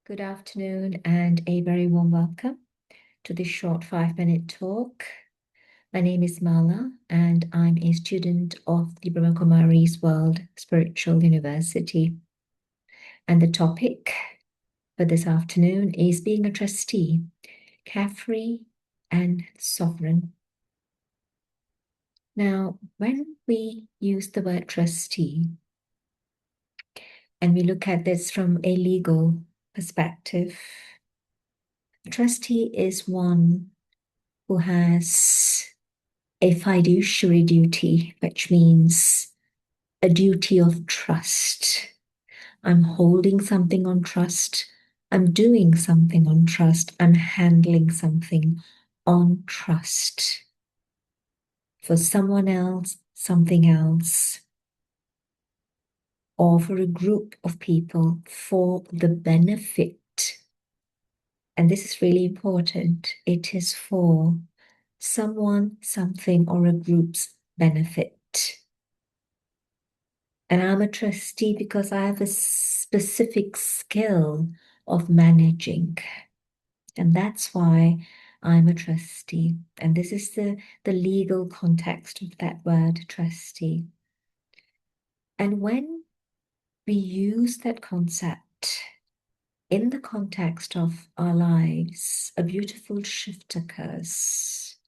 Good afternoon and a very warm welcome to this short 5-minute talk. My name is Mala and I'm a student of the Brahma Kumari's World Spiritual University. And the topic for this afternoon is being a trustee, carefree and sovereign. Now, when we use the word trustee and we look at this from a legal perspective, trustee is one who has a fiduciary duty, which means a duty of trust. I'm holding something on trust. I'm doing something on trust. I'm handling something on trust for someone else, something else, or for a group of people for the benefit. And this is really important. It is for someone, something, or a group's benefit. And I'm a trustee because I have a specific skill of managing. And that's why I'm a trustee. And this is the legal context of that word, trustee. And when we use that concept in the context of our lives, a beautiful shift occurs.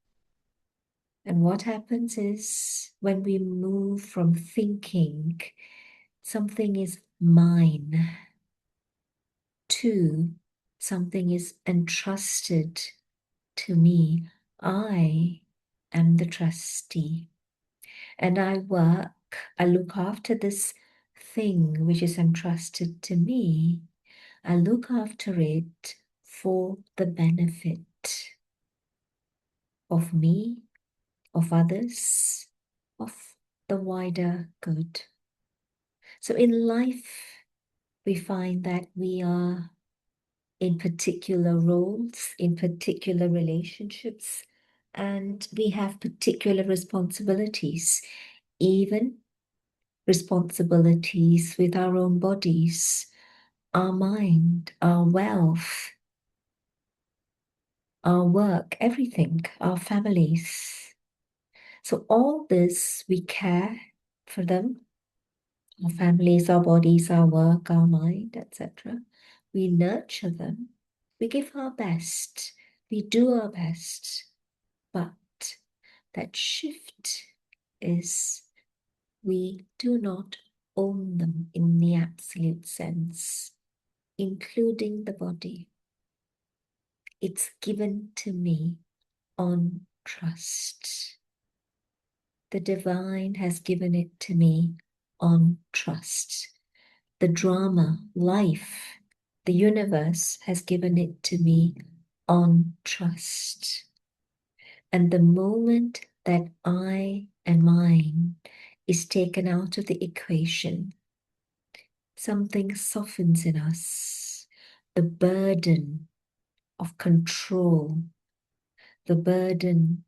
And what happens is when we move from thinking something is mine to something is entrusted to me, I am the trustee. And I look after this thing which is entrusted to me. I look after it for the benefit of me, of others, of the wider good. So in life, we find that we are in particular roles, in particular relationships, and we have particular responsibilities, even responsibilities with our own bodies, our mind, our wealth, our work, everything, our families. So all this, we care for them, our families, our bodies, our work, our mind, etc. We nurture them. We give our best. We do our best. But that shift is we do not own them in the absolute sense, including the body. It's given to me on trust. The divine has given it to me on trust. The drama, life, the universe has given it to me on trust. And the moment that I and mine is taken out of the equation, something softens in us. The burden of control, the burden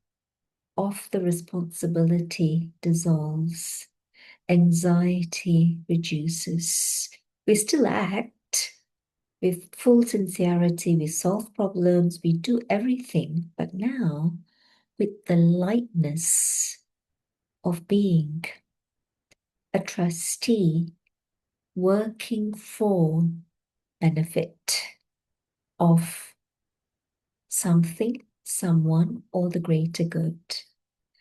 of the responsibility dissolves. Anxiety reduces. We still act with full sincerity, we solve problems, we do everything, but now with the lightness of being a trustee working for benefit of something, someone, or the greater good.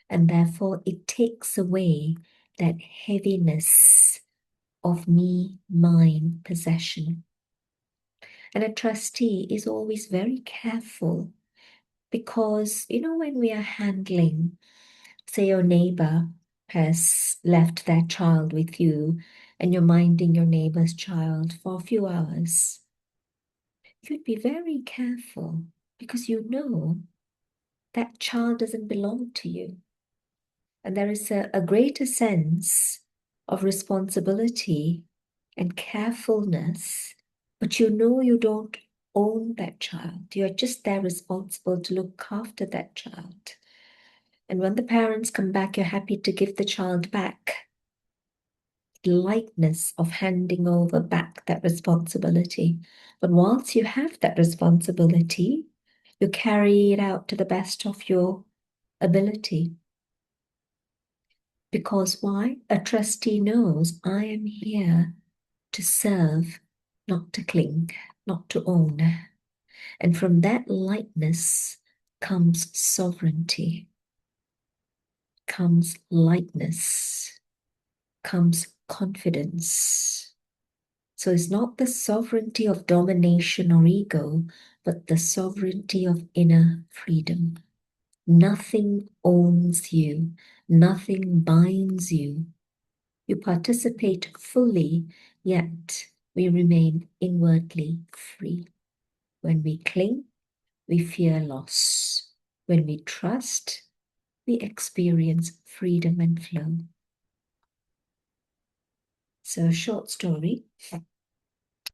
And therefore, it takes away that heaviness of me, mine, possession. And a trustee is always very careful because, when we are handling, say, your neighbor has left their child with you and you're minding your neighbor's child for a few hours, you'd be very careful because you know that child doesn't belong to you. And there is a greater sense of responsibility and carefulness, but you don't own that child. You're just there responsible to look after that child. And when the parents come back, you're happy to give the child back. lightness of handing over back that responsibility. But whilst you have that responsibility, you carry it out to the best of your ability. Because why? A trustee knows I am here to serve, not to cling, not to own. And from that lightness comes sovereignty, comes lightness, comes confidence. So it's not the sovereignty of domination or ego, but the sovereignty of inner freedom. Nothing owns you, nothing binds you. You participate fully, yet we remain inwardly free. When we cling, we fear loss. When we trust, we experience freedom and flow. So, a short story.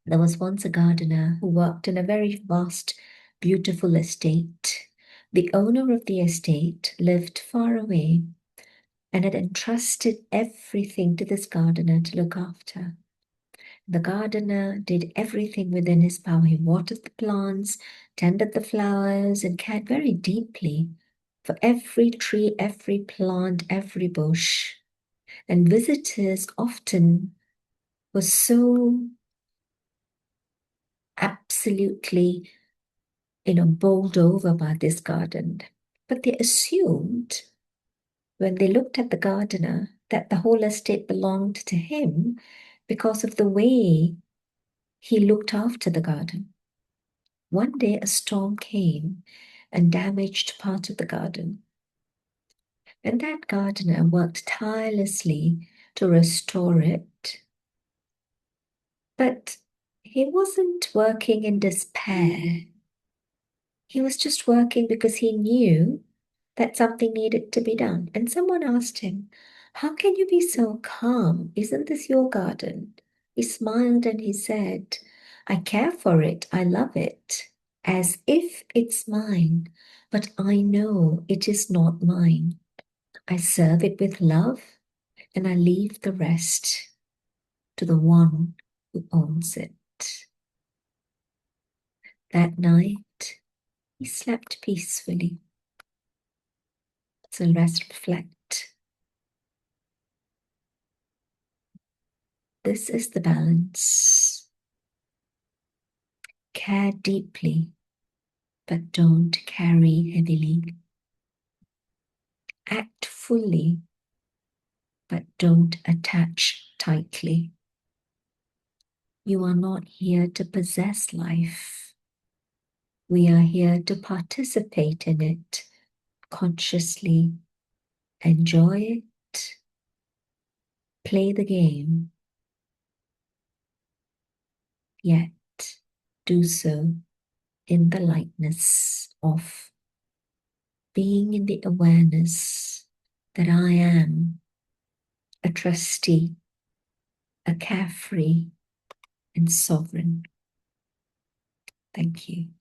There was once a gardener who worked in a very vast, beautiful estate. The owner of the estate lived far away and had entrusted everything to this gardener to look after. The gardener did everything within his power. He watered the plants, tended the flowers, and cared very deeply for every tree, every plant, every bush. And visitors often were so absolutely, bowled over by this garden. But they assumed when they looked at the gardener that the whole estate belonged to him because of the way he looked after the garden. One day a storm came and damaged part of the garden. And that gardener worked tirelessly to restore it. But he wasn't working in despair. He was just working because he knew that something needed to be done. And someone asked him, "How can you be so calm? Isn't this your garden?" He smiled and he said, "I care for it. I love it, as if it's mine, but I know it is not mine. I serve it with love and I leave the rest to the one who owns it." That night, he slept peacefully. So let's reflect. This is the balance. Care deeply, but don't carry heavily. Act fully, but don't attach tightly. You are not here to possess life. We are here to participate in it consciously, enjoy it, play the game, yet do so in the lightness of being in the awareness that I am a trustee, a carefree, and sovereign. Thank you.